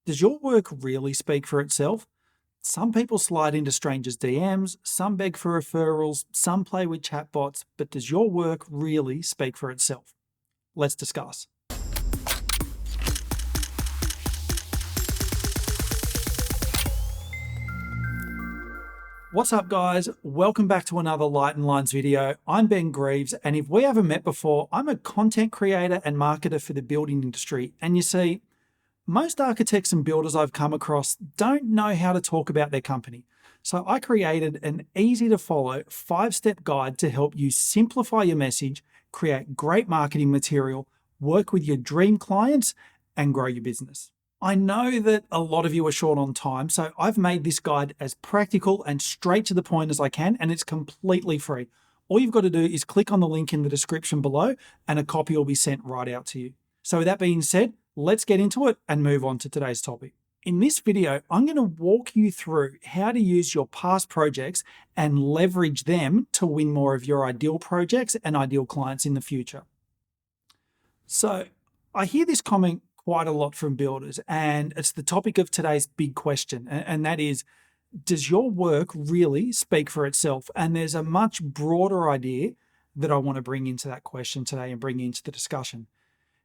Does your work really speak for itself? Some people slide into strangers' DMs, some beg for referrals, some play with chatbots, but does your work really speak for itself? Let's discuss. What's up, guys? Welcome back to another Light and Lines video. I'm Ben Greaves, and if we haven't met before, I'm a content creator and marketer for the building industry. And you see, most architects and builders I've come across don't know how to talk about their company. So I created an easy to follow 5-step guide to help you simplify your message, create great marketing material, work with your dream clients, and grow your business. I know that a lot of you are short on time, so I've made this guide as practical and straight to the point as I can, and it's completely free. All you've got to do is click on the link in the description below, and a copy will be sent right out to you. So with that being said, let's get into it and move on to today's topic. In this video, I'm going to walk you through how to use your past projects and leverage them to win more of your ideal projects and ideal clients in the future. So I hear this comment quite a lot from builders, and it's the topic of today's big question, and that is, does your work really speak for itself? And there's a much broader idea that I want to bring into that question today and bring into the discussion.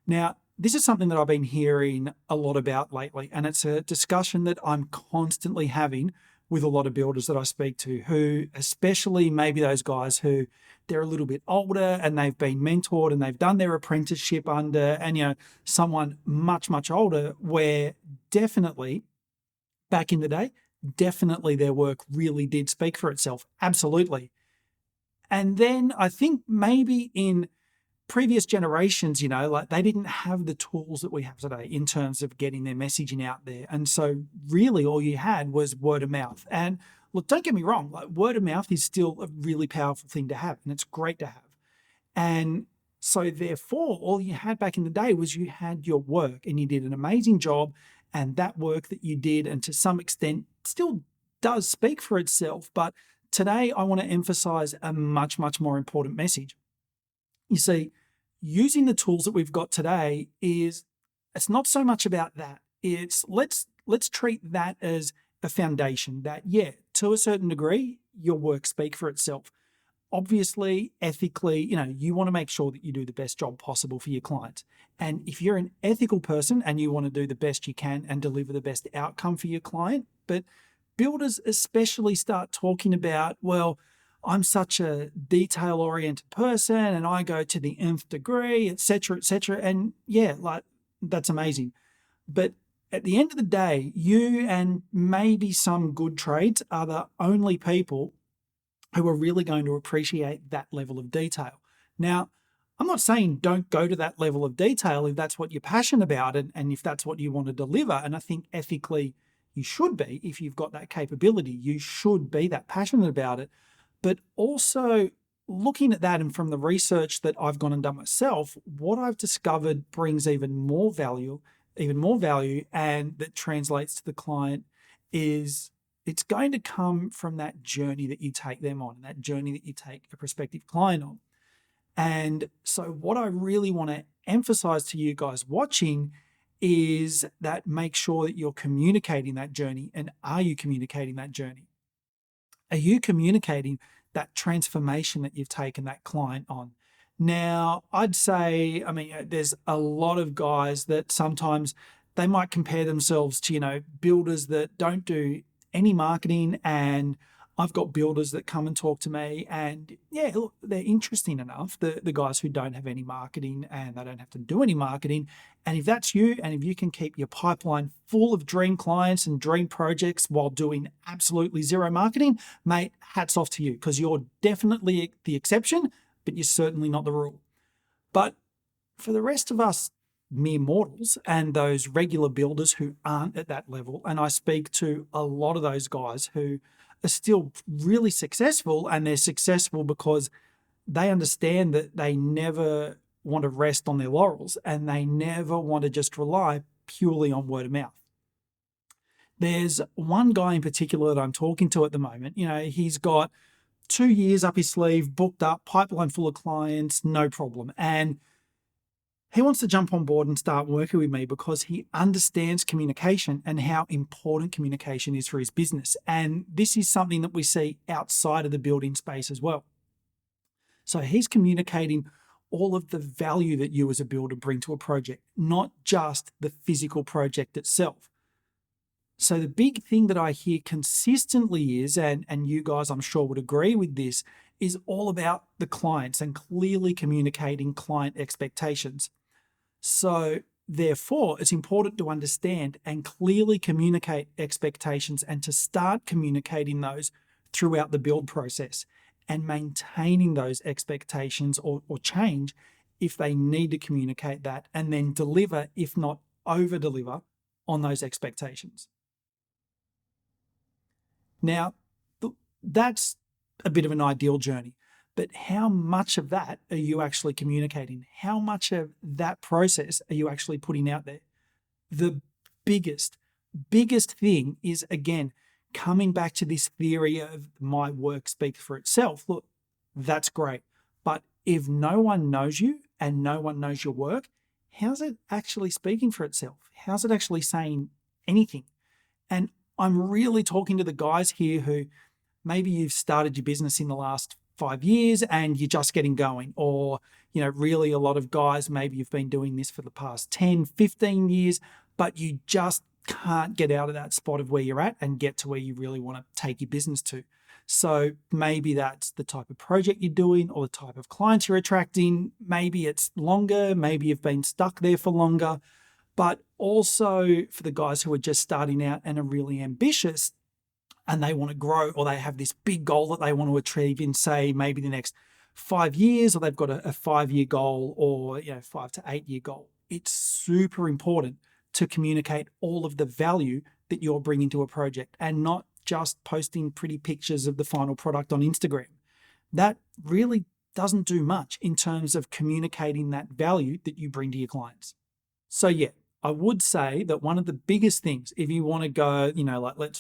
Now, this is something that I've been hearing a lot about lately, and it's a discussion that I'm constantly having with a lot of builders that I speak to, who, especially maybe those guys who they're a little bit older and they've been mentored and they've done their apprenticeship under, and someone much older, where definitely back in the day, definitely their work really did speak for itself. Absolutely. And then I think maybe in previous generations, like they didn't have the tools that we have today in terms of getting their messaging out there. And so really all you had was word of mouth. And look, don't get me wrong, like word of mouth is still a really powerful thing to have, and it's great to have. And so therefore, all you had back in the day was you had your work and you did an amazing job, and that work that you did, and to some extent still does speak for itself. But today I want to emphasize a much more important message. You see, using the tools that we've got today it's not so much about that. It's let's treat that as a foundation that, yeah, to a certain degree, your work speaks for itself. Obviously, ethically, you want to make sure that you do the best job possible for your client. And if you're an ethical person and you want to do the best you can and deliver the best outcome for your client, but builders especially start talking about, well, I'm such a detail-oriented person and I go to the nth degree, etc., etc. And yeah, like that's amazing. But at the end of the day, you and maybe some good trades are the only people who are really going to appreciate that level of detail. Now, I'm not saying don't go to that level of detail if that's what you're passionate about and if that's what you want to deliver. And I think ethically you should be. If you've got that capability, you should be that passionate about it. But also looking at that, and from the research that I've gone and done myself, what I've discovered brings even more value, and that translates to the client is it's going to come from that journey that you take them on, that journey that you take a prospective client on. And so what I really want to emphasize to you guys watching is that make sure that you're communicating that journey. And are you communicating that journey? Are you communicating that transformation that you've taken that client on? Now, I'd say, there's a lot of guys that sometimes they might compare themselves to, builders that don't do any marketing, and I've got builders that come and talk to me, and yeah, look, they're interesting enough, the guys who don't have any marketing and they don't have to do any marketing. And if that's you, and if you can keep your pipeline full of dream clients and dream projects while doing absolutely zero marketing, mate, hats off to you, because you're definitely the exception, but you're certainly not the rule. But for the rest of us mere mortals and those regular builders who aren't at that level, and I speak to a lot of those guys who are still really successful, and they're successful because they understand that they never want to rest on their laurels and they never want to just rely purely on word of mouth. There's one guy in particular that I'm talking to at the moment. He's got 2 years up his sleeve, booked up, pipeline full of clients, no problem. And He wants to jump on board and start working with me because he understands communication and how important communication is for his business. And this is something that we see outside of the building space as well. So he's communicating all of the value that you as a builder bring to a project, not just the physical project itself. So the big thing that I hear consistently is, and you guys I'm sure would agree with this, is all about the clients and clearly communicating client expectations. So therefore, it's important to understand and clearly communicate expectations and to start communicating those throughout the build process and maintaining those expectations or change if they need to communicate that, and then deliver, if not over deliver, on those expectations. Now, that's a bit of an ideal journey, but how much of that are you actually communicating? How much of that process are you actually putting out there? The biggest thing is, again, coming back to this theory of my work speaks for itself. Look, that's great. But if no one knows you and no one knows your work, how's it actually speaking for itself? How's it actually saying anything? And I'm really talking to the guys here who maybe you've started your business in the last 5 years and you're just getting going, or, really a lot of guys, maybe you've been doing this for the past 10, 15 years, but you just can't get out of that spot of where you're at and get to where you really want to take your business to. So maybe that's the type of project you're doing or the type of clients you're attracting. Maybe it's longer, maybe you've been stuck there for longer, but also for the guys who are just starting out and are really ambitious and they want to grow, or they have this big goal that they want to achieve in, say, maybe the next 5 years, or they've got a 5-year goal, or 5 to 8 year goal. It's super important to communicate all of the value that you're bringing to a project and not just posting pretty pictures of the final product on Instagram. That really doesn't do much in terms of communicating that value that you bring to your clients. So yeah, I would say that one of the biggest things, if you want to go,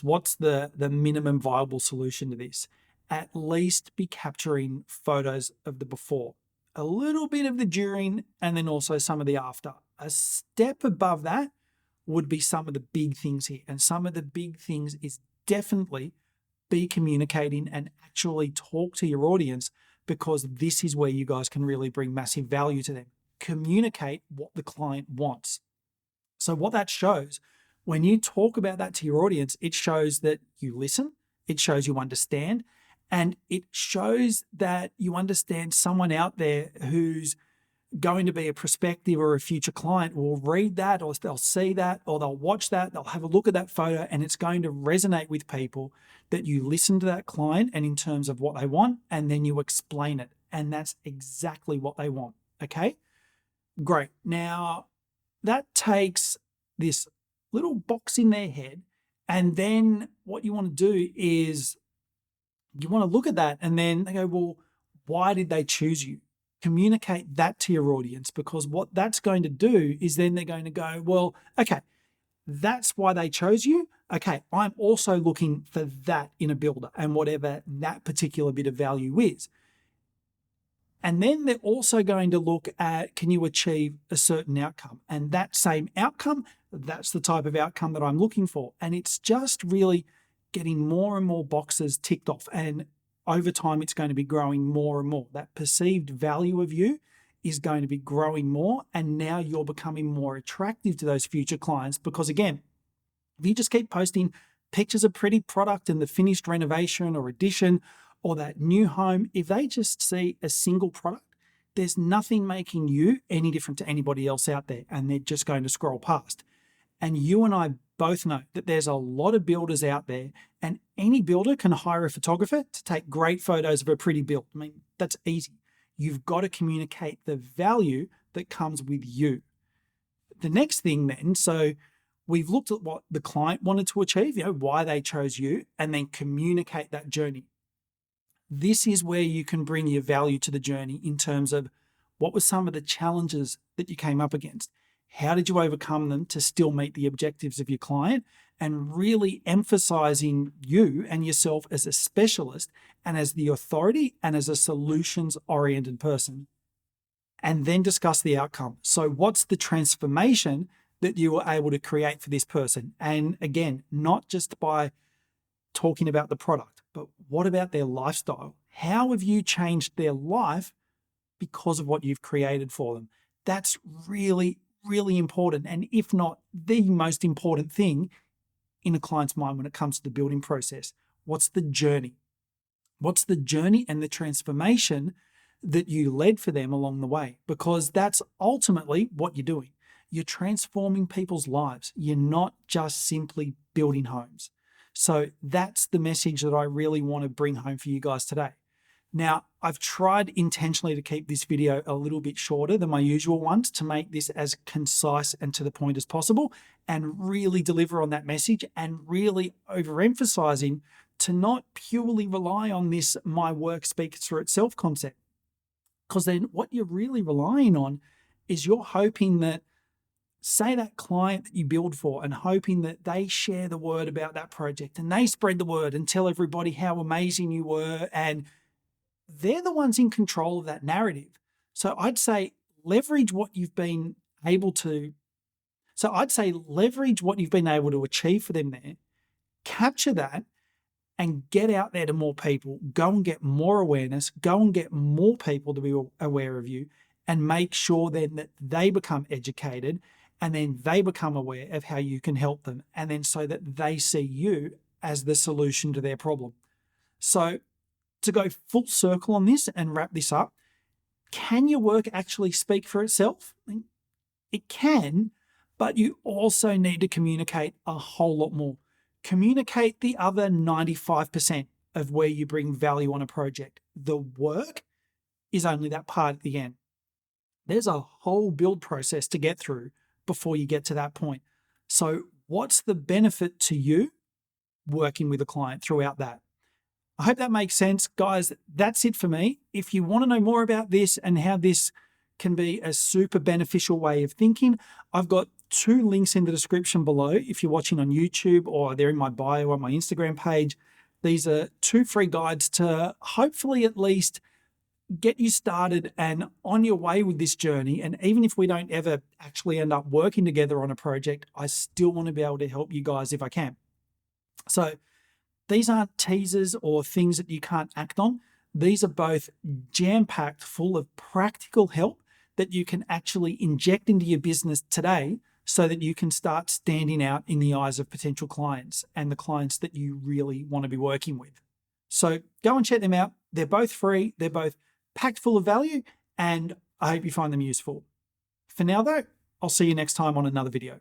what's the minimum viable solution to this? At least be capturing photos of the before, a little bit of the during, and then also some of the after. A step above that would be some of the big things here. And some of the big things is definitely be communicating and actually talk to your audience, because this is where you guys can really bring massive value to them. Communicate what the client wants. So what that shows, when you talk about that to your audience, it shows that you listen, it shows you understand, and it shows that you understand someone out there who's going to be a prospective or a future client will read that, or they'll see that, or they'll watch that, they'll have a look at that photo, and it's going to resonate with people that you listen to that client and in terms of what they want, and then you explain it. And that's exactly what they want. Okay, great. Now, that takes this little box in their head, and then what you want to do is you want to look at that, and then they go, well, why did they choose you? Communicate that to your audience, because what that's going to do is then they're going to go, well, okay, that's why they chose you. Okay, I'm also looking for that in a builder, and whatever that particular bit of value is. And then they're also going to look at, can you achieve a certain outcome? And that same outcome, that's the type of outcome that I'm looking for. And it's just really getting more and more boxes ticked off. And over time, it's going to be growing more and more. That perceived value of you is going to be growing more. And now you're becoming more attractive to those future clients, because again, if you just keep posting pictures of pretty product and the finished renovation or addition or that new home, if they just see a single product, there's nothing making you any different to anybody else out there, and they're just going to scroll past. And you and I both know that there's a lot of builders out there, and any builder can hire a photographer to take great photos of a pretty build. I mean, that's easy. You've got to communicate the value that comes with you. The next thing then, so we've looked at what the client wanted to achieve, why they chose you, and then communicate that journey. This is where you can bring your value to the journey in terms of what were some of the challenges that you came up against? How did you overcome them to still meet the objectives of your client? And really emphasizing you and yourself as a specialist and as the authority and as a solutions-oriented person. and then discuss the outcome. So what's the transformation that you were able to create for this person? And again, not just by talking about the product, but what about their lifestyle? How have you changed their life because of what you've created for them? That's really, really important. And if not the most important thing in a client's mind when it comes to the building process, what's the journey? What's the journey and the transformation that you led for them along the way? Because that's ultimately what you're doing. You're transforming people's lives. You're not just simply building homes. So that's the message that I really want to bring home for you guys today. Now, I've tried intentionally to keep this video a little bit shorter than my usual ones to make this as concise and to the point as possible and really deliver on that message and really overemphasizing to not purely rely on this my work speaks for itself concept. Because then what you're really relying on is you're hoping that, say, that client that you build for, and hoping that they share the word about that project and they spread the word and tell everybody how amazing you were, and they're the ones in control of that narrative. So I'd say leverage what you've been able to achieve for them there, capture that, and get out there to more people. Go and get more awareness, go and get more people to be aware of you, and make sure then that they become educated, and then they become aware of how you can help them, and then so that they see you as the solution to their problem. So to go full circle on this and wrap this up, can your work actually speak for itself? It can, but you also need to communicate a whole lot more. Communicate the other 95% of where you bring value on a project. The work is only that part at the end. There's a whole build process to get through before you get to that point. So what's the benefit to you working with a client throughout that? I hope that makes sense. Guys, that's it for me. If you want to know more about this and how this can be a super beneficial way of thinking, I've got 2 links in the description below. If you're watching on YouTube, or they're in my bio on my Instagram page, these are 2 free guides to hopefully at least get you started and on your way with this journey. And even if we don't ever actually end up working together on a project, I still want to be able to help you guys if I can. So these aren't teasers or things that you can't act on. These are both jam-packed full of practical help that you can actually inject into your business today, so that you can start standing out in the eyes of potential clients and the clients that you really want to be working with. So go and check them out. They're both free. They're both packed full of value, and I hope you find them useful. For now though, I'll see you next time on another video.